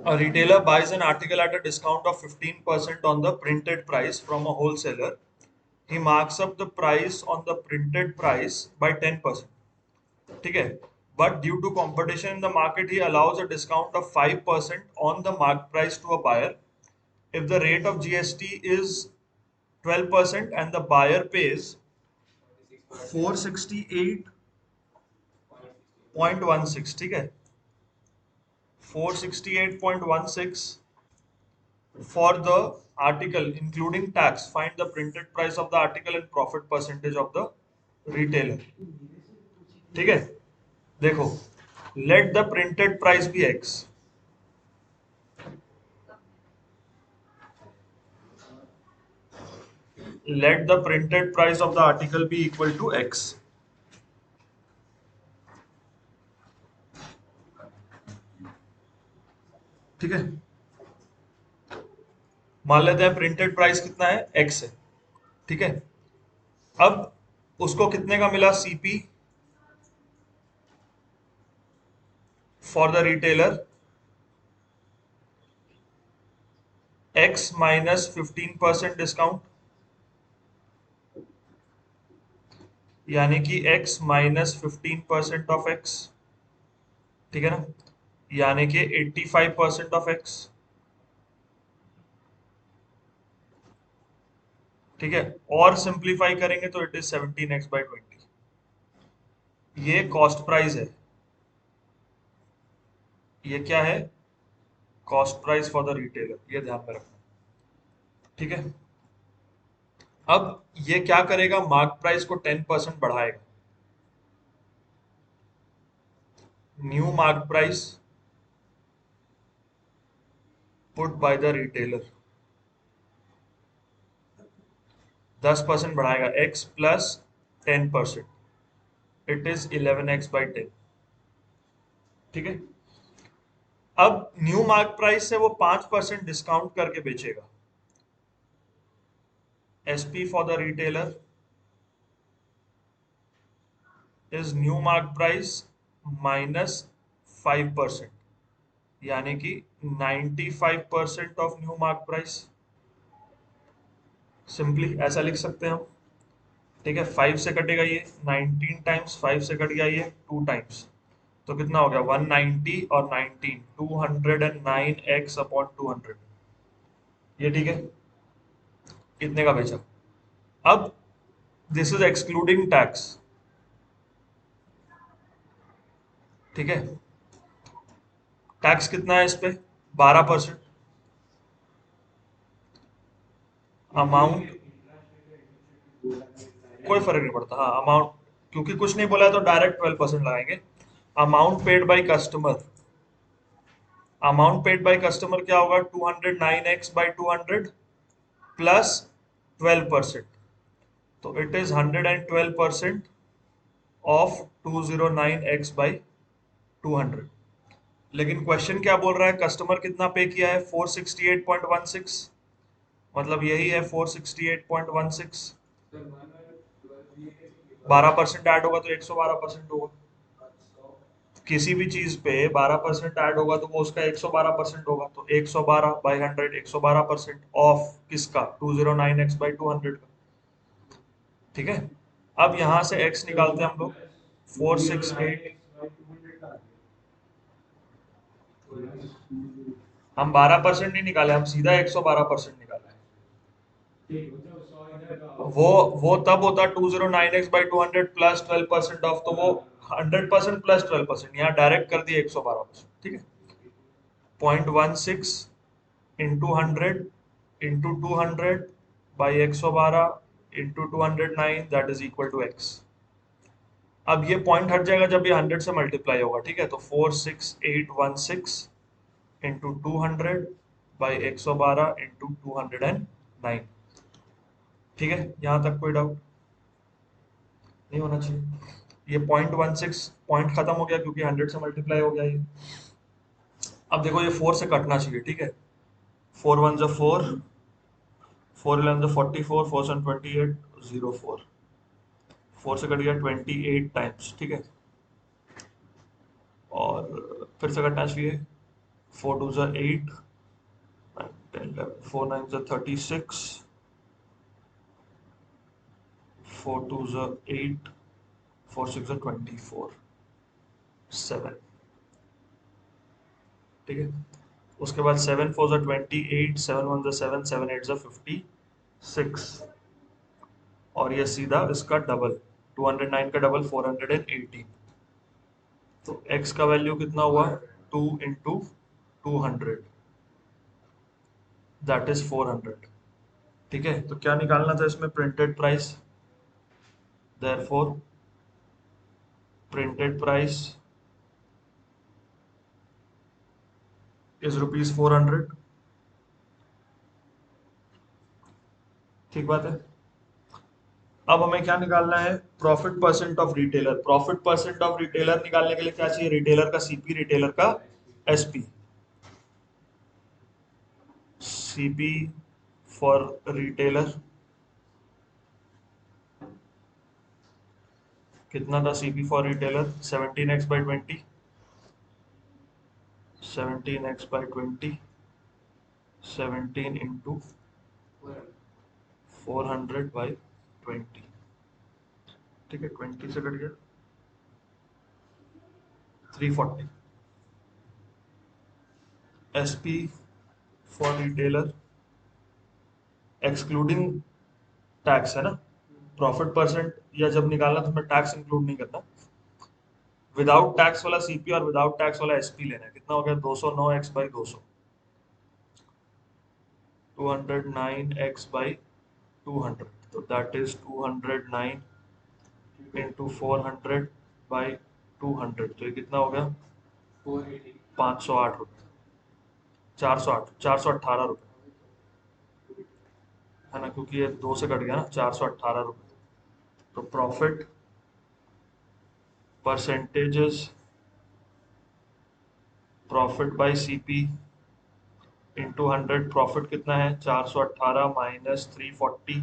A retailer buys an article at a discount of 15% on the printed price from a wholesaler. He marks up the price on the printed price by 10%. ठीक है, but due to competition in the market, he allows a discount of 5% on the marked price to a buyer. If the rate of GST is 12% and the buyer pays 468.16, ठीक है, 468.16 for the article including tax, find the printed price of the article and profit percentage of the retailer. ठीक है, देखो, let the printed price be x. Let the printed price of the article be equal to x. ठीक है, मान लेते हैं printed price कितना है, x है, ठीक है। अब उसको कितने का मिला, CP for the retailer x minus 15% discount, यानी कि x माइनस 15% ऑफ x, ठीक है ना, यानी कि 85% ऑफ x, ठीक है। और सिंप्लीफाई करेंगे तो इट इज 17x/20। ये कॉस्ट प्राइस है, ये क्या है, cost price for the retailer, ये ध्यान में रखना, ठीक है। अब ये क्या करेगा, मार्क प्राइस को 10% बढ़ाएगा, new mark price put by the retailer 10% बढ़ाएगा, x plus 10%, it is 11x/10, ठीक है। अब न्यू मार्क प्राइस से वो 5% डिस्काउंट करके बेचेगा, SP for the retailer is new mark price minus 5%, यानी कि 95% of new mark price. Simply ऐसा लिख सकते हैं हम, ठीक है। 5 से कटेगा ये, 19 टाइम्स 5 से कट गया ये 2 टाइम्स, तो कितना हो गया 190 और 19 209x/200, ये ठीक है, कितने का बेचा। अब दिस इज एक्सक्लूडिंग टैक्स, ठीक है। टैक्स कितना है इस पे, 12%। अमाउंट कोई फर्क नहीं पड़ता, हाँ अमाउंट, क्योंकि कुछ नहीं बोला है तो डायरेक्ट 12% लगाएंगे। Amount paid by customer, amount paid by customer क्या होगा, 209x/200 प्लस 12%, तो इट इज 112% ऑफ 209x/200। लेकिन क्वेश्चन क्या बोल रहा है, कस्टमर कितना पे किया है, 468.16, मतलब यही है 468.16, 12% ऐड होगा तो 112% होगा, किसी भी चीज पे 12% ऐड होगा तो वो उसका 112% होगा, तो 112/100, 112% ऑफ किसका, 209x/200 का, ठीक है। अब यहां से x निकालते हैं हम लोग, 468, हम 12% नहीं निकाले, हम सीधा 112% निकाला है। वो तब होता 209x/200 प्लस 12% ऑफ, तो वो 100% प्लस 12%, यहाँ डायरेक्ट कर दिया 112%, ठीक है। 0.16 into 100 into 200 by 112 into 209, that is equal to x। अब ये पॉइंट हट जाएगा जब ये 100 से मल्टीप्लाई होगा, ठीक है, तो 46816 इंटू 200 बाई 112 इंटू 209, ठीक है। यहाँ तक कोई डाउट नहीं होना चाहिए। ये 0.16 पॉइंट खत्म हो गया क्योंकि 100 से मल्टीप्लाई हो गया ये। अब देखो ये 4 से कटना चाहिए, ठीक है, 4 1 जो 4, 4 11 जो 44, 4 7 28, 04, 4 से कट गया 28 टाइम्स, ठीक है। और फिर से कटना चाहिए 4 2 are 8, 9, 10, 11, 4 9 are 36, 4 2 are 8, 4 6 are 24, 7। ठीक है, उसके बाद 7 4 are 28, 7 1 are 7, 7 8 are 56, और ये सीधा इसका डबल 209 का डबल 418। तो x का वैल्यू कितना हुआ 2 इंटू 200, दैट इज 400। ठीक है, तो क्या निकालना था इसमें printed price, therefore printed price is rupees 400। ठीक बात है। अब हमें क्या निकालना है, profit percent of retailer. Profit percent of retailer निकालने के लिए क्या चाहिए, रिटेलर का सीपी, रिटेलर का एसपी। सीपी फॉर रिटेलर कितना था, CP for retailer 17x/20, 17x/20, 17 into 400/20। ठीक है, 20 से कट गया 340। SP for retailer excluding tax है ना, प्रॉफिट परसेंट या जब निकालना तो मैं टैक्स इंक्लूड नहीं करता, विदाउट टैक्स वाला सीपी और विदाउट टैक्स वाला एसपी लेना है। कितना हो गया 209x/200, 209x/200, तो दैट इज 209 इंटू 400/200, तो ये कितना हो गया 508 रुपये, 408, 418 रुपये है ना, क्योंकि ये 2 से कट गया ना, 418 रुपये। तो profit percentages, profit by CP into 100, profit कितना है 418 माइनस 340,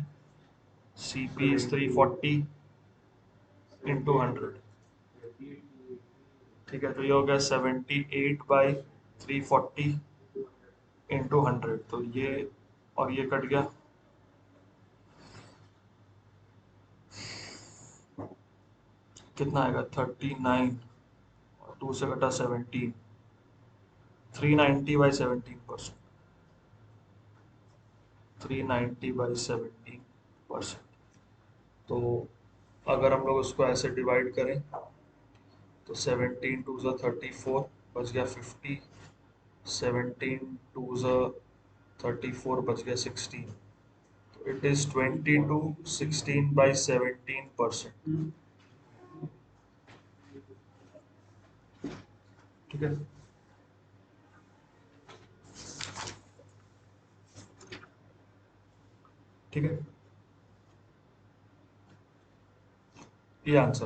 सीपी इज 340 इंटू 100। ठीक है, तो ये हो गया 78/340 इंटू 100, तो ये और ये कट गया, कितना आएगा 39, और 2 से कटा 17, 390/17%, 390/17%। तो अगर हम लोग उसको ऐसे डिवाइड करें तो 17 2 ज़ा 34, बच गया 50, 17 2 ज़ा 34, बच गया 16, तो इट इज 22 16/17%। ठीक है, ठीक है, ये आंसर